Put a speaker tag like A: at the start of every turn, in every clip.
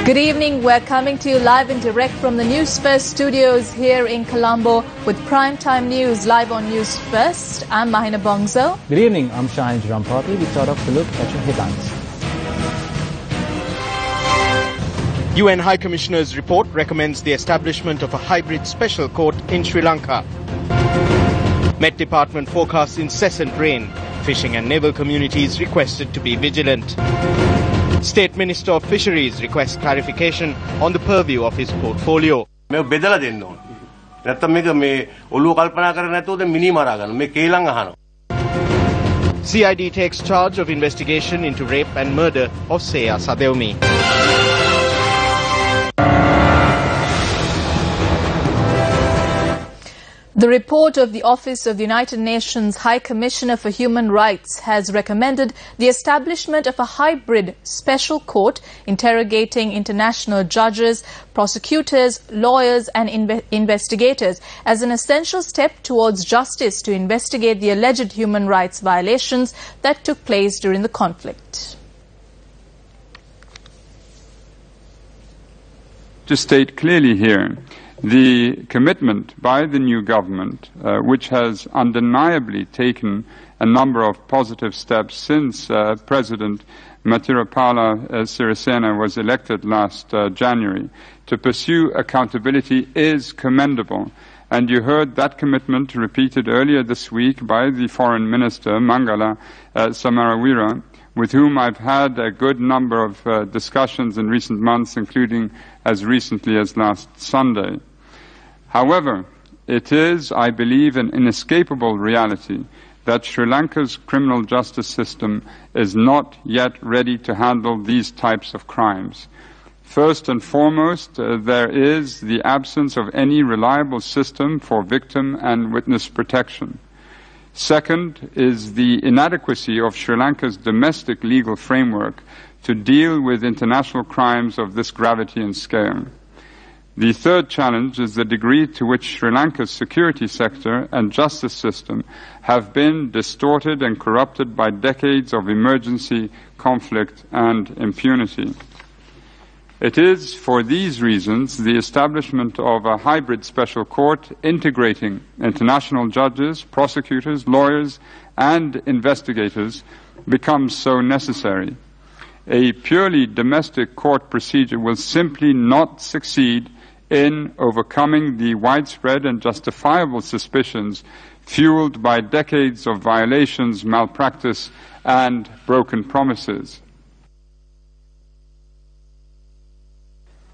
A: Good evening. We're coming to you live and direct from the Newsfirst studios here in Colombo with primetime news live on News First. I'm Mahina Bongzo.
B: Good evening. I'm Shahin Jirampati. We start off the look at your headlines.
C: UN High Commissioner's report recommends the establishment of a hybrid special court in Sri Lanka. Met Department forecasts incessant rain. Fishing and naval communities requested to be vigilant. State Minister of Fisheries requests clarification on the purview of his portfolio. CID takes charge of investigation into rape and murder of Seya Sadeumi.
A: The report of the Office of the United Nations High Commissioner for Human Rights has recommended the establishment of a hybrid special court interrogating international judges, prosecutors, lawyers and investigators as an essential step towards justice to investigate the alleged human rights violations that took place during the conflict.
D: To state clearly here, the commitment by the new government, which has undeniably taken a number of positive steps since President Maithripala Sirisena was elected last January, to pursue accountability is commendable. And you heard that commitment repeated earlier this week by the Foreign Minister, Mangala Samarawira, with whom I've had a good number of discussions in recent months, including as recently as last Sunday. However, it is, I believe, an inescapable reality that Sri Lanka's criminal justice system is not yet ready to handle these types of crimes. First and foremost, there is the absence of any reliable system for victim and witness protection. Second is the inadequacy of Sri Lanka's domestic legal framework to deal with international crimes of this gravity and scale. The third challenge is the degree to which Sri Lanka's security sector and justice system have been distorted and corrupted by decades of emergency, conflict and impunity. It is for these reasons the establishment of a hybrid special court integrating international judges, prosecutors, lawyers and investigators becomes so necessary. A purely domestic court procedure will simply not succeed in overcoming the widespread and justifiable suspicions fueled by decades of violations, malpractice and broken promises.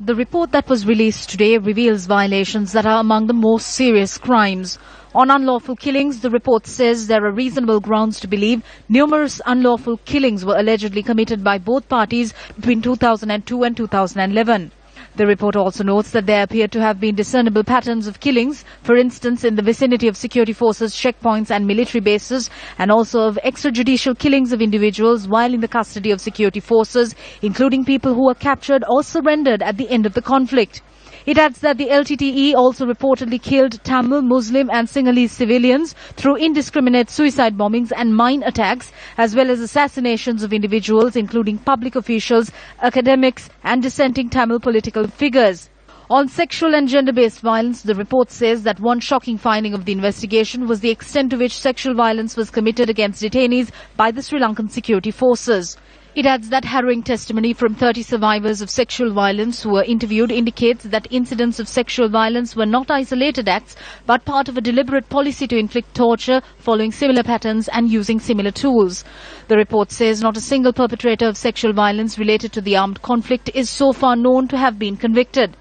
E: The report that was released today reveals violations that are among the most serious crimes. On unlawful killings, the report says there are reasonable grounds to believe numerous unlawful killings were allegedly committed by both parties between 2002 and 2011. The report also notes that there appear to have been discernible patterns of killings, for instance in the vicinity of security forces, checkpoints and military bases, and also of extrajudicial killings of individuals while in the custody of security forces, including people who were captured or surrendered at the end of the conflict. It adds that the LTTE also reportedly killed Tamil, Muslim and Sinhalese civilians through indiscriminate suicide bombings and mine attacks, as well as assassinations of individuals, including public officials, academics and dissenting Tamil political figures. On sexual and gender-based violence, the report says that one shocking finding of the investigation was the extent to which sexual violence was committed against detainees by the Sri Lankan security forces. It adds that harrowing testimony from 30 survivors of sexual violence who were interviewed indicates that incidents of sexual violence were not isolated acts but part of a deliberate policy to inflict torture following similar patterns and using similar tools. The report says not a single perpetrator of sexual violence related to the armed conflict is so far known to have been convicted.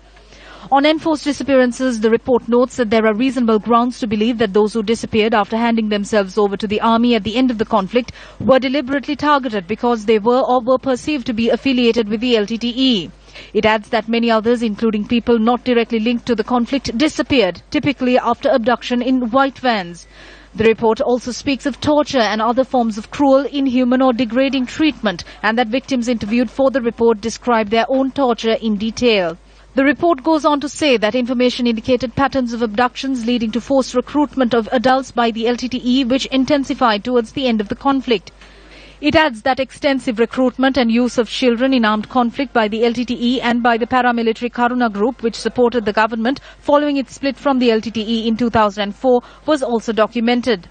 E: On enforced disappearances, the report notes that there are reasonable grounds to believe that those who disappeared after handing themselves over to the army at the end of the conflict were deliberately targeted because they were or were perceived to be affiliated with the LTTE. It adds that many others, including people not directly linked to the conflict, disappeared, typically after abduction in white vans. The report also speaks of torture and other forms of cruel, inhuman or degrading treatment, and that victims interviewed for the report described their own torture in detail. The report goes on to say that information indicated patterns of abductions leading to forced recruitment of adults by the LTTE, which intensified towards the end of the conflict. It adds that extensive recruitment and use of children in armed conflict by the LTTE and by the paramilitary Karuna group, which supported the government following its split from the LTTE in 2004, was also documented.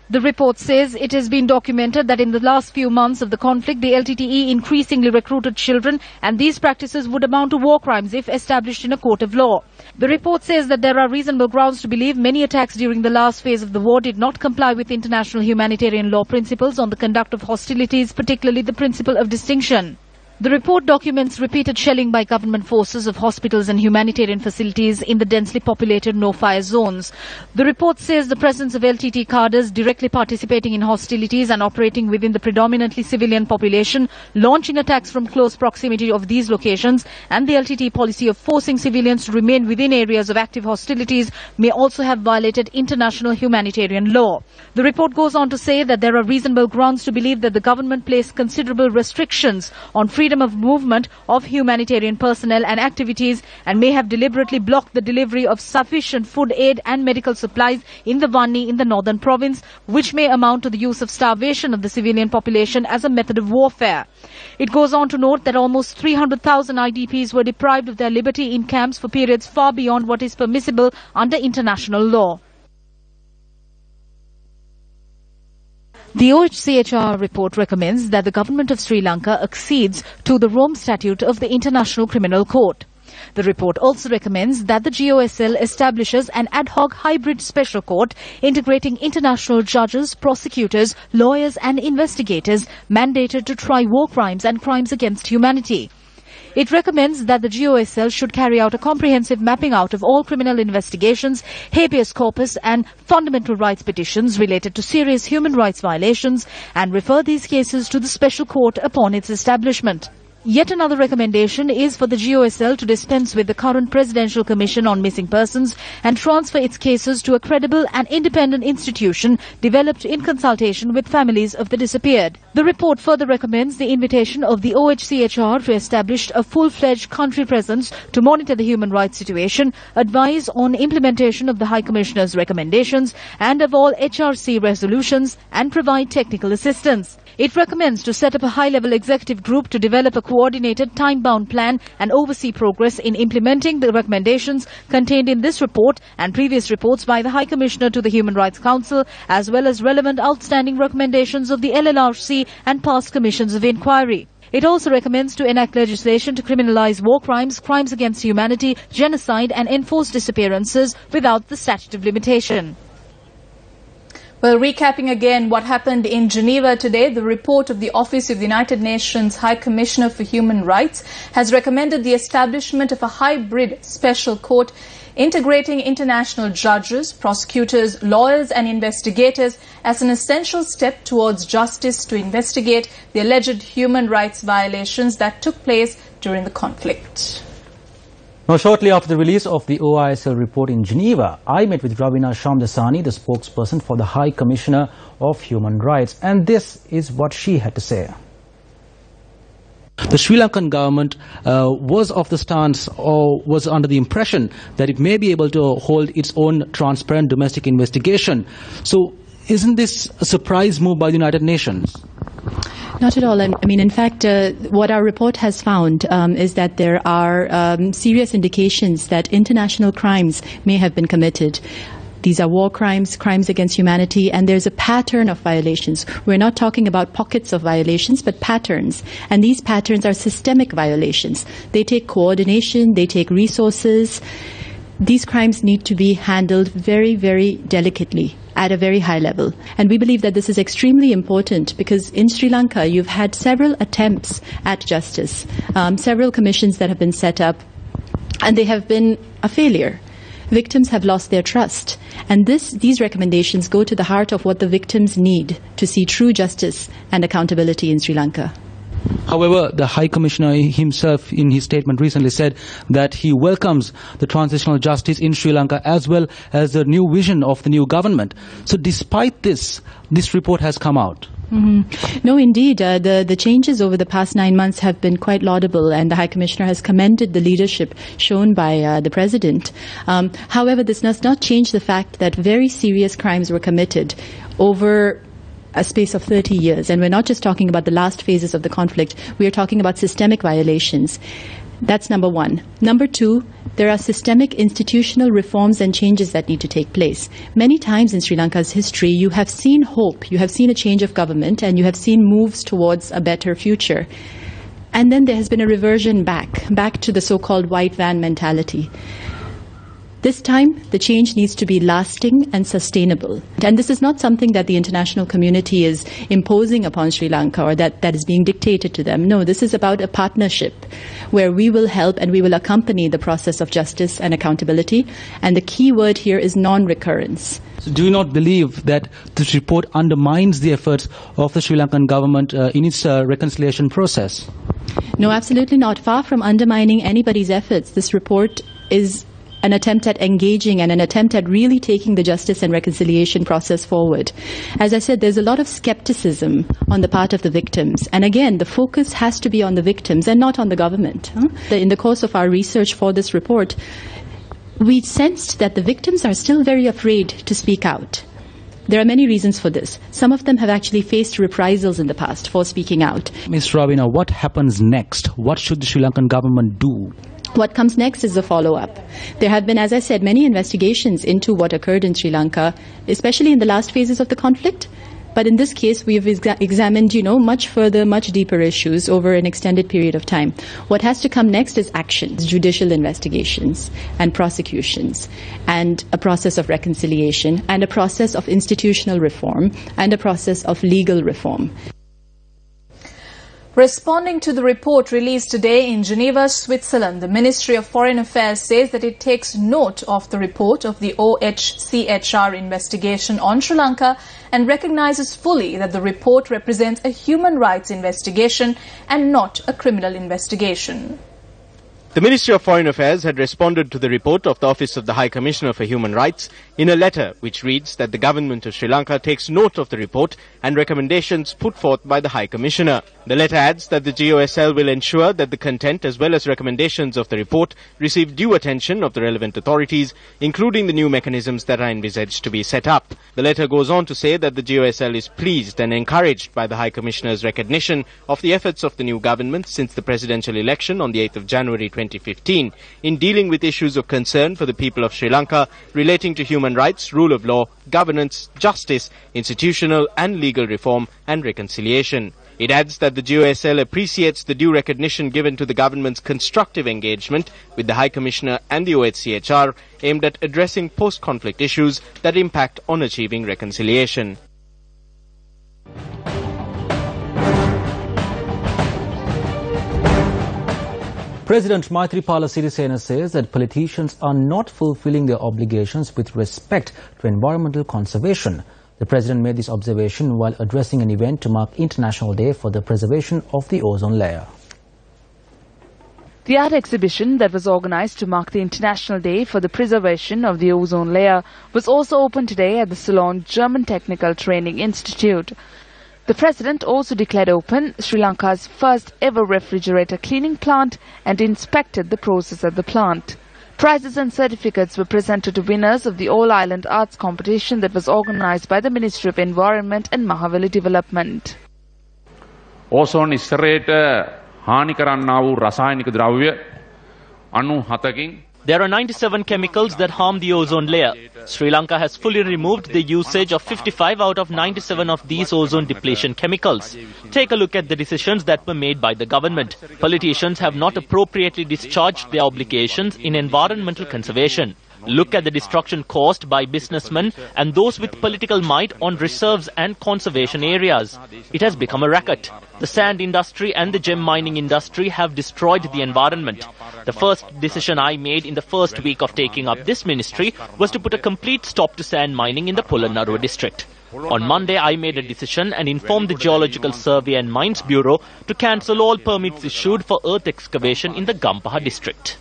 E: The report says it has been documented that in the last few months of the conflict, the LTTE increasingly recruited children, and these practices would amount to war crimes if established in a court of law. The report says that there are reasonable grounds to believe many attacks during the last phase of the war did not comply with international humanitarian law principles on the conduct of hostilities, particularly the principle of distinction. The report documents repeated shelling by government forces of hospitals and humanitarian facilities in the densely populated no-fire zones. The report says the presence of LTT cadres directly participating in hostilities and operating within the predominantly civilian population, launching attacks from close proximity of these locations, and the LTT policy of forcing civilians to remain within areas of active hostilities may also have violated international humanitarian law. The report goes on to say that there are reasonable grounds to believe that the government placed considerable restrictions on freedom of movement of humanitarian personnel and activities and may have deliberately blocked the delivery of sufficient food aid and medical supplies in the Vanni in the northern province, which may amount to the use of starvation of the civilian population as a method of warfare. It goes on to note that almost 300,000 IDPs were deprived of their liberty in camps for periods far beyond what is permissible under international law. The OHCHR report recommends that the government of Sri Lanka accedes to the Rome Statute of the International Criminal Court. The report also recommends that the GOSL establishes an ad hoc hybrid special court integrating international judges, prosecutors, lawyers and investigators mandated to try war crimes and crimes against humanity. It recommends that the GOSL should carry out a comprehensive mapping out of all criminal investigations, habeas corpus and fundamental rights petitions related to serious human rights violations and refer these cases to the special court upon its establishment. Yet another recommendation is for the GOSL to dispense with the current Presidential Commission on Missing Persons and transfer its cases to a credible and independent institution developed in consultation with families of the disappeared. The report further recommends the invitation of the OHCHR to establish a full-fledged country presence to monitor the human rights situation, advise on implementation of the High Commissioner's recommendations and of all HRC resolutions, and provide technical assistance. It recommends to set up a high-level executive group to develop a coordinated, time-bound plan and oversee progress in implementing the recommendations contained in this report and previous reports by the High Commissioner to the Human Rights Council, as well as relevant outstanding recommendations of the LLRC and past commissions of inquiry. It also recommends to enact legislation to criminalize war crimes, crimes against humanity, genocide and enforced disappearances without the statute of limitation.
A: Well, recapping again what happened in Geneva today, the report of the Office of the United Nations High Commissioner for Human Rights has recommended the establishment of a hybrid special court integrating international judges, prosecutors, lawyers and investigators as an essential step towards justice to investigate the alleged human rights violations that took place during the conflict.
B: Now, shortly after the release of the OISL report in Geneva, I met with Ravina Shamdasani, the spokesperson for the High Commissioner of Human Rights, and this is what she had to say.
F: The Sri Lankan government was of the stance or was under the impression that it may be able to hold its own transparent domestic investigation. So isn't this a surprise move by the United Nations?
G: Not at all. I mean, in fact, what our report has found is that there are serious indications that international crimes may have been committed. These are war crimes, crimes against humanity, and there's a pattern of violations. We're not talking about pockets of violations, but patterns. And these patterns are systemic violations. They take coordination, they take resources. These crimes need to be handled very, very delicately at a very high level. And we believe that this is extremely important because in Sri Lanka, you've had several attempts at justice, several commissions that have been set up, and they have been a failure. Victims have lost their trust. And these recommendations go to the heart of what the victims need to see true justice and accountability in Sri Lanka.
F: However, the High Commissioner himself in his statement recently said that he welcomes the transitional justice in Sri Lanka as well as the new vision of the new government. So despite this report has come out.
G: Mm-hmm. No, indeed. The changes over the past 9 months have been quite laudable, and the High Commissioner has commended the leadership shown by the President. However, this does not change the fact that very serious crimes were committed over a space of 30 years. And we're not just talking about the last phases of the conflict. We are talking about systemic violations. That's number one. Number two, there are systemic institutional reforms and changes that need to take place. Many times in Sri Lanka's history, you have seen hope, you have seen a change of government, and you have seen moves towards a better future. And then there has been a reversion back to the so-called white van mentality. This time, the change needs to be lasting and sustainable. And this is not something that the international community is imposing upon Sri Lanka or that is being dictated to them. No, this is about a partnership where we will help and we will accompany the process of justice and accountability. And the key word here is non-recurrence.
F: So do you not believe that this report undermines the efforts of the Sri Lankan government in its reconciliation process?
G: No, absolutely not. Far from undermining anybody's efforts, this report is an attempt at engaging and an attempt at really taking the justice and reconciliation process forward. As I said, there's a lot of skepticism on the part of the victims. And again, the focus has to be on the victims and not on the government. In the course of our research for this report, we sensed that the victims are still very afraid to speak out. There are many reasons for this. Some of them have actually faced reprisals in the past for speaking out.
F: Ms. Ravina, what happens next? What should the Sri Lankan government do?
G: What comes next is the follow-up. There have been, as I said, many investigations into what occurred in Sri Lanka, especially in the last phases of the conflict. But in this case, we've examined, much further, much deeper issues over an extended period of time. What has to come next is actions, judicial investigations and prosecutions, and a process of reconciliation, and a process of institutional reform, and a process of legal reform.
A: Responding to the report released today in Geneva, Switzerland, the Ministry of Foreign Affairs says that it takes note of the report of the OHCHR investigation on Sri Lanka and recognizes fully that the report represents a human rights investigation and not a criminal investigation.
C: The Ministry of Foreign Affairs had responded to the report of the Office of the High Commissioner for Human Rights in a letter which reads that the government of Sri Lanka takes note of the report and recommendations put forth by the High Commissioner. The letter adds that the GOSL will ensure that the content as well as recommendations of the report receive due attention of the relevant authorities, including the new mechanisms that are envisaged to be set up. The letter goes on to say that the GOSL is pleased and encouraged by the High Commissioner's recognition of the efforts of the new government since the presidential election on the 8th of January 2015 in dealing with issues of concern for the people of Sri Lanka relating to human rights, rule of law, governance, justice, institutional and legal reform and reconciliation. It adds that the GOSL appreciates the due recognition given to the government's constructive engagement with the High Commissioner and the OHCHR aimed at addressing post-conflict issues that impact on achieving reconciliation.
B: President Maithripala Sirisena says that politicians are not fulfilling their obligations with respect to environmental conservation. The President made this observation while addressing an event to mark International Day for the Preservation of the Ozone Layer.
H: The art exhibition that was organized to mark the International Day for the Preservation of the Ozone Layer was also opened today at the Ceylon German Technical Training Institute. The President also declared open Sri Lanka's first ever refrigerator cleaning plant and inspected the process at the plant. Prizes and certificates were presented to winners of the All-Island Arts competition that was organized by the Ministry of Environment and Mahaveli Development.
I: Ozone ඉස්සරයට හානි කරන්නා වූ රසායනික ද්‍රව්‍ය 97කින්
J: There are 97 chemicals that harm the ozone layer. Sri Lanka has fully removed the usage of 55 out of 97 of these ozone depletion chemicals. Take a look at the decisions that were made by the government. Politicians have not appropriately discharged their obligations in environmental conservation. Look at the destruction caused by businessmen and those with political might on reserves and conservation areas. It has become a racket. The sand industry and the gem mining industry have destroyed the environment. The first decision I made in the first week of taking up this ministry was to put a complete stop to sand mining in the Polonnaruwa district. On Monday, I made a decision and informed the Geological Survey and Mines Bureau to cancel all permits issued for earth excavation in the Gampaha district.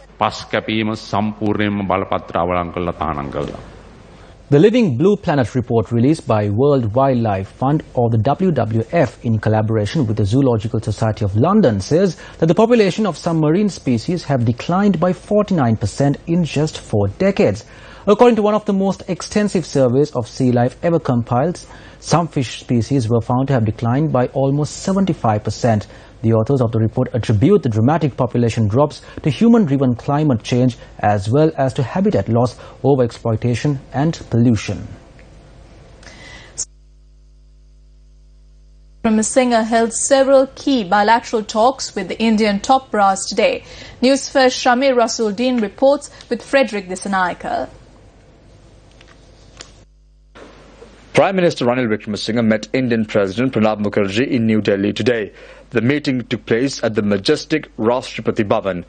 B: The Living Blue Planet report released by World Wildlife Fund or the WWF in collaboration with the Zoological Society of London says that the population of some marine species have declined by 49% in just 4 decades. According to one of the most extensive surveys of sea life ever compiled, some fish species were found to have declined by almost 75%. The authors of the report attribute the dramatic population drops to human-driven climate change as well as to habitat loss, overexploitation and pollution.
A: Vikramasinghe held several key bilateral talks with the Indian top brass today. Newsfirst Shamir Rasuldeen reports with Frederick Dissanayake.
K: Prime Minister Ranil Vikramasinghe met Indian President Pranab Mukherjee in New Delhi today. The meeting took place at the majestic Rashtrapati Bhavan.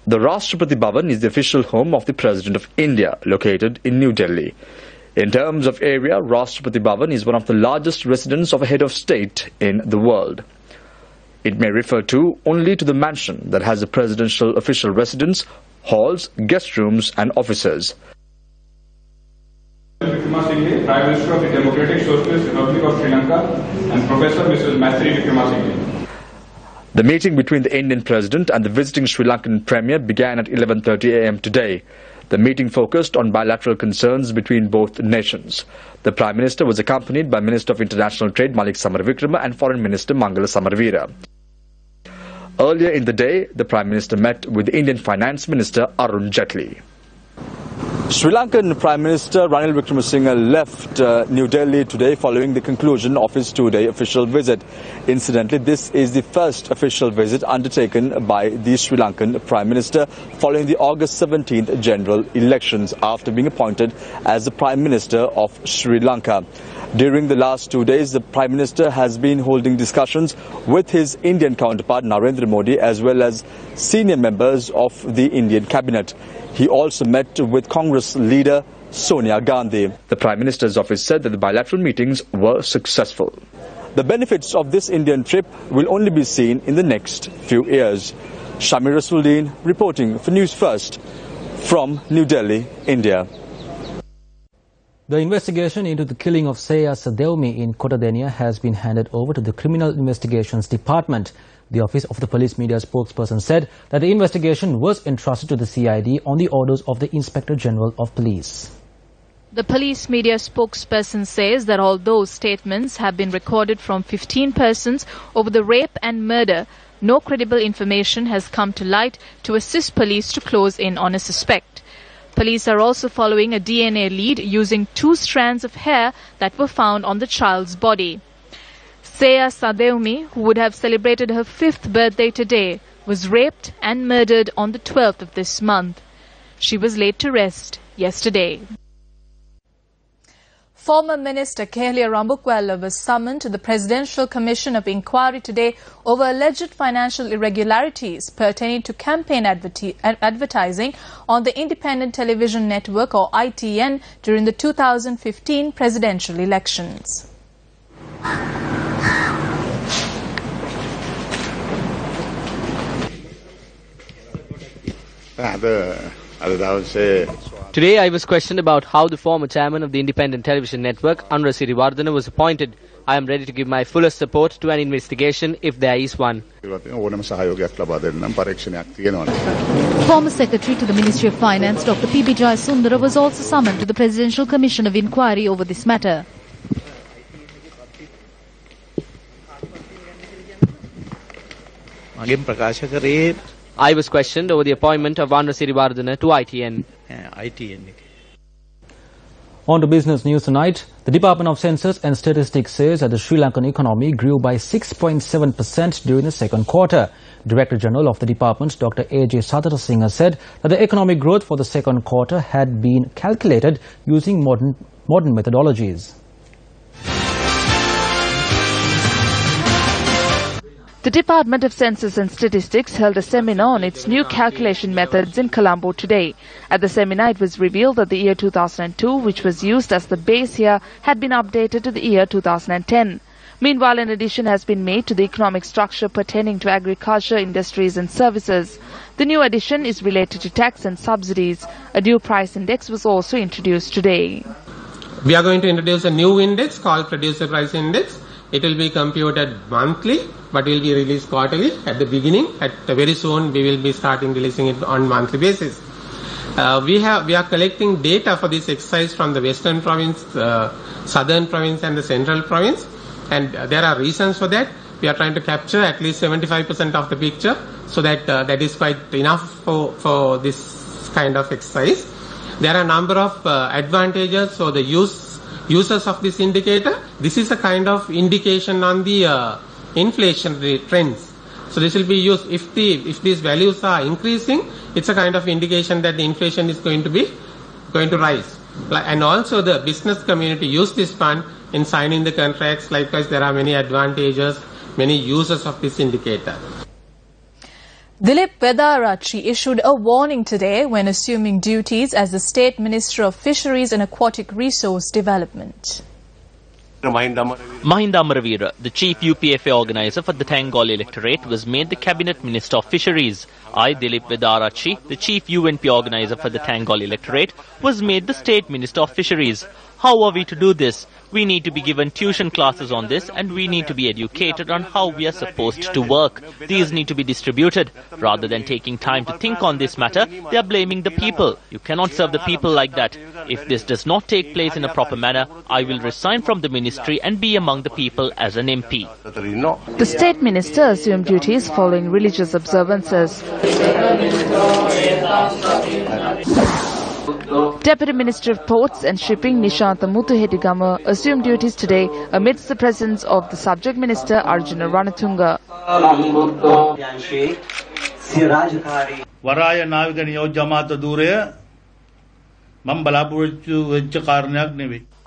K: The Rashtrapati Bhavan is the official home of the President of India, located in New Delhi. In terms of area, Rashtrapati Bhavan is one of the largest residences of a head of state in the world. It may refer only to the mansion that has a presidential official residence, halls, guest rooms and offices.
L: Vikramasinghe, Prime Minister of the Democratic Socialist Republic of Sri Lanka, and Professor Mrs. Maitri Vikramasinghe.
K: The meeting between the Indian President and the visiting Sri Lankan Premier began at 11:30 a.m. today. The meeting focused on bilateral concerns between both nations. The Prime Minister was accompanied by Minister of International Trade Malik Samaravikrama and Foreign Minister Mangala Samaravira. Earlier in the day, the Prime Minister met with the Indian Finance Minister Arun Jaitley. Sri Lankan Prime Minister Ranil Vikramasinghe left New Delhi today following the conclusion of his two-day official visit. Incidentally, this is the first official visit undertaken by the Sri Lankan Prime Minister following the August 17th general elections after being appointed as the Prime Minister of Sri Lanka. During the last 2 days, the Prime Minister has been holding discussions with his Indian counterpart Narendra Modi as well as senior members of the Indian cabinet. He also met with Congress leader Sonia Gandhi. The Prime Minister's office said that the bilateral meetings were successful. The benefits of this Indian trip will only be seen in the next few years. Shamir Rasuldeen reporting for News First from New Delhi, India.
B: The investigation into the killing of Seya Sadewmi in Kotadenia has been handed over to the Criminal Investigations Department. The Office of the Police Media spokesperson said that the investigation was entrusted to the CID on the orders of the Inspector General of Police.
E: The police media spokesperson says that although statements have been recorded from 15 persons over the rape and murder, no credible information has come to light to assist police to close in on a suspect. Police are also following a DNA lead using 2 strands of hair that were found on the child's body. Seya Sadewmi, who would have celebrated her 5th birthday today, was raped and murdered on the 12th of this month. She was laid to rest yesterday.
A: Former Minister Kehlia Rambukwala was summoned to the Presidential Commission of Inquiry today over alleged financial irregularities pertaining to campaign advertising on the Independent Television Network or ITN during the 2015 presidential elections.
M: Today I was questioned about how the former chairman of the Independent Television Network, Anura Siriwardana, was appointed. I am ready to give my fullest support to an investigation if there is one.
E: Former Secretary to the Ministry of Finance, Dr. P.B. Jayasundara, was also summoned to the Presidential Commission of Inquiry over this matter.
M: I was questioned over the appointment of Anura Siriwardana to ITN.
B: On to business news tonight. The Department of Census and Statistics says that the Sri Lankan economy grew by 6.7% during the second quarter. Director General of the department, Dr. A.J. Satharasinha, said that the economic growth for the second quarter had been calculated using modern methodologies.
H: The Department of Census and Statistics held a seminar on its new calculation methods in Colombo today. At the seminar, it was revealed that the year 2002, which was used as the base year, had been updated to the year 2010. Meanwhile, an addition has been made to the economic structure pertaining to agriculture, industries and services. The new addition is related to tax and subsidies. A new price index was also introduced today.
N: We are going to introduce a new index called Producer Price Index. It will be computed monthly, but will be released quarterly at the beginning. Very soon, we will be starting releasing it on monthly basis. We are collecting data for this exercise from the Western Province, Southern Province and the Central Province, and there are reasons for that. We are trying to capture at least 75% of the picture, so that that is quite enough for this kind of exercise. There are a number of advantages for the users of this indicator. This is a kind of indication on the inflationary trends. So this will be used if these values are increasing. It's a kind of indication that the inflation is going to rise. And also the business community use this fund in signing the contracts. Likewise, there are many advantages, many users of this indicator.
A: Dilip Vedarachi issued a warning today when assuming duties as the State Minister of Fisheries and Aquatic Resource Development.
J: Mahinda Amaravira, the chief UPFA organizer for the Tangol electorate, was made the Cabinet Minister of Fisheries. I, Dilip Vedarachi, the chief UNP organizer for the Tangol electorate, was made the State Minister of Fisheries. How are we to do this? We need to be given tuition classes on this, and we need to be educated on how we are supposed to work. These need to be distributed. Rather than taking time to think on this matter, they are blaming the people. You cannot serve the people like that. If this does not take place in a proper manner, I will resign from the ministry and be among the people as an MP.
H: The State Minister assumed duties following religious observances. Deputy Minister of Ports and Shipping Nishantha Muthuhedigama assumed duties today amidst the presence of the Subject Minister Arjuna Ranatunga.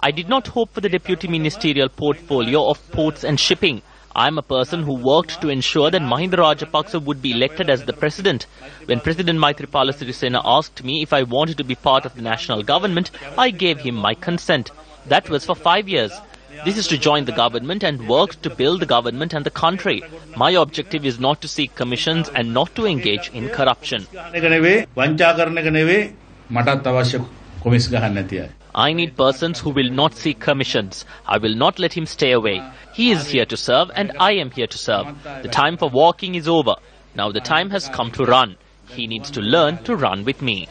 J: I did not hope for the deputy ministerial portfolio of ports and shipping. I am a person who worked to ensure that Mahinda Rajapaksa would be elected as the president. When President Maithripala Sirisena asked me if I wanted to be part of the national government, I gave him my consent. That was for 5 years. This is to join the government and work to build the government and the country. My objective is not to seek commissions and not to engage in corruption. I need persons who will not seek commissions. I will not let him stay away. He is here to serve and I am here to serve. The time for walking is over. Now the time has come to run. He needs to learn to run with me.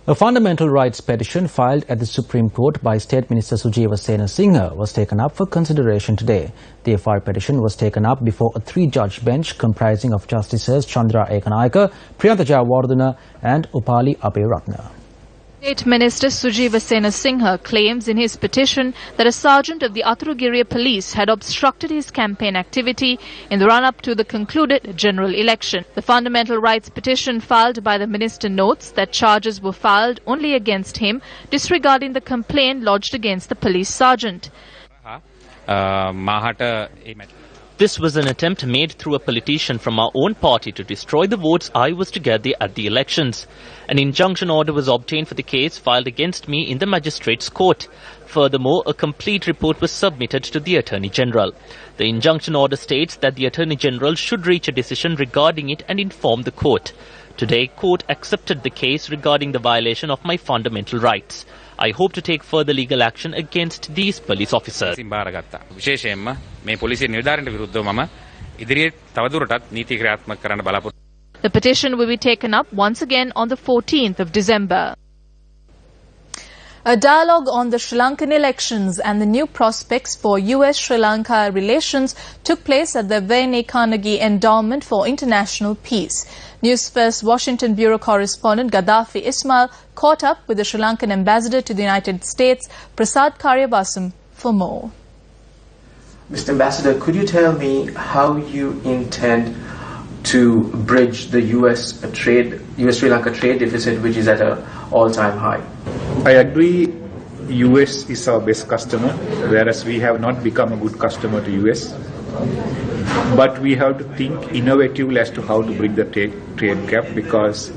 B: A fundamental rights petition filed at the Supreme Court by State Minister Sujiva Senasinghe was taken up for consideration today. The FR petition was taken up before a 3-judge bench comprising of Justices Chandra Ekanayake, Priyantha Jayawardena and Upali Aberatna.
E: State Minister Sujiva Senasinghe claims in his petition that a sergeant of the Athuragiriya police had obstructed his campaign activity in the run-up to the concluded general election. The fundamental rights petition filed by the minister notes that charges were filed only against him, disregarding the complaint lodged against the police sergeant.
J: This was an attempt made through a politician from our own party to destroy the votes I was to get at the elections. An injunction order was obtained for the case filed against me in the magistrate's court. Furthermore, a complete report was submitted to the Attorney General. The injunction order states that the Attorney General should reach a decision regarding it and inform the court. Today, court accepted the case regarding the violation of my fundamental rights. I hope to take further legal action against these police officers.
E: The petition will be taken up once again on the 14th of December.
A: A dialogue on the Sri Lankan elections and the new prospects for US-Sri Lanka relations took place at the Vene Carnegie Endowment for International Peace. Newsfirst Washington Bureau correspondent Gaddafi Ismail caught up with the Sri Lankan ambassador to the United States, Prasad Karyabasam, for more.
O: Mr. Ambassador, could you tell me how you intend to bridge the US-Sri Lanka trade deficit, which is at an all-time high?
P: I agree, US is our best customer, whereas we have not become a good customer to US. But we have to think innovatively as to how to bridge the trade gap, because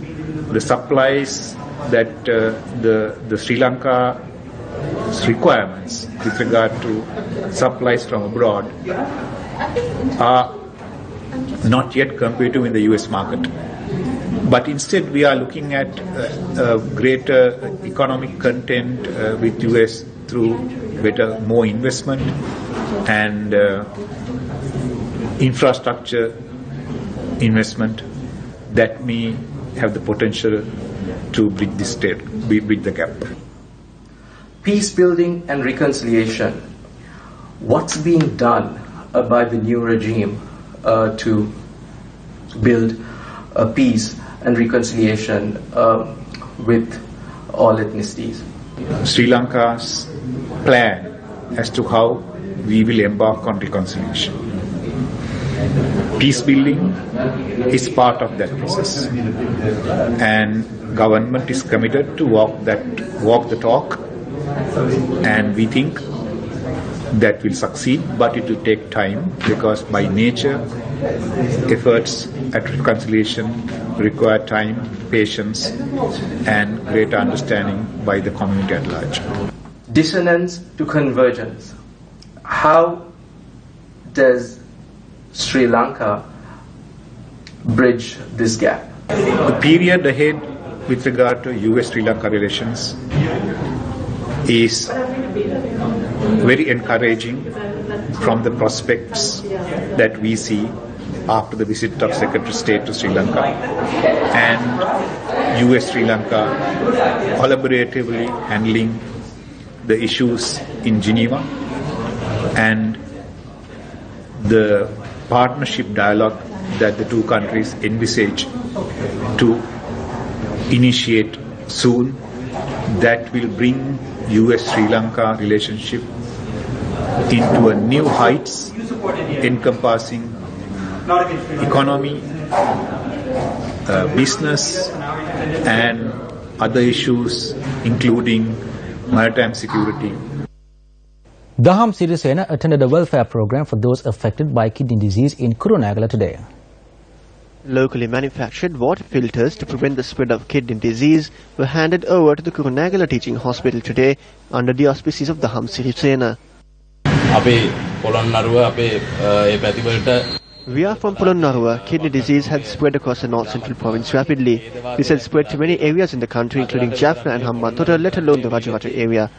P: the supplies that the Sri Lanka's requirements with regard to supplies from abroad are not yet competitive in the US market. But instead we are looking at greater economic content with US through more investment and infrastructure investment that may have the potential to bridge the gap.
O: Peace building and reconciliation. What's being done by the new regime to build peace and reconciliation with all ethnicities?
P: Sri Lanka's plan as to how we will embark on reconciliation. Peace building is part of that process, and government is committed to walk the talk, and we think that will succeed, but it will take time because by nature efforts at reconciliation require time, patience and greater understanding by the community at large.
O: Dissonance to convergence. How does Sri Lanka bridge this gap?
P: The period ahead with regard to US-Sri Lanka relations is very encouraging from the prospects that we see after the visit of Secretary of State to Sri Lanka and US-Sri Lanka collaboratively handling the issues in Geneva and the partnership dialogue that the two countries envisage to initiate soon, that will bring US-Sri Lanka relationship into a new heights encompassing economy, business and other issues including maritime security.
B: Daham Sirisena attended a welfare program for those affected by kidney disease in Kurunegala today.
Q: Locally manufactured water filters to prevent the spread of kidney disease were handed over to the Kurunegala Teaching Hospital today under the auspices of Daham Sirisena. We are from Polonnaruwa. Kidney disease had spread across the North Central province rapidly. This had spread to many areas in the country, including Jaffna and Hambantota, let alone the Rajawata area.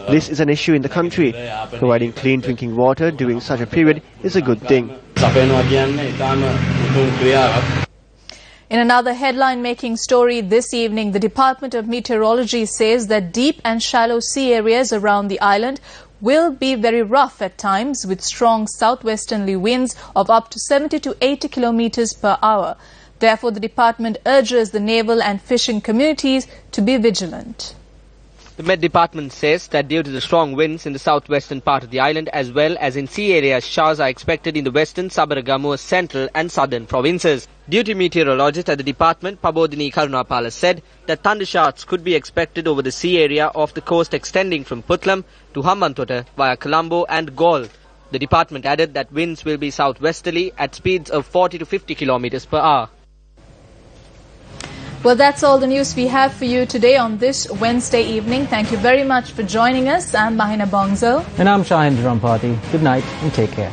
Q: This is an issue in the country. Providing clean drinking water during such a period is a good thing.
A: In another headline-making story this evening, the Department of Meteorology says that deep and shallow sea areas around the island will be very rough at times with strong southwesterly winds of up to 70 to 80 kilometers per hour. Therefore, the department urges the naval and fishing communities to be vigilant.
M: The Met Department says that due to the strong winds in the southwestern part of the island as well as in sea areas, showers are expected in the western, Sabaragamuwa, central and southern provinces. Duty meteorologist at the department, Pabodini Karunapala, said that thunder showers could be expected over the sea area off the coast extending from Putlam to Hambantota via Colombo and Galle. The department added that winds will be southwesterly at speeds of 40 to 50 kilometers per hour.
A: Well, that's all the news we have for you today on this Wednesday evening. Thank you very much for joining us. I'm Mahina Bongzo.
B: And I'm Shahin Rampati. Good night and take care.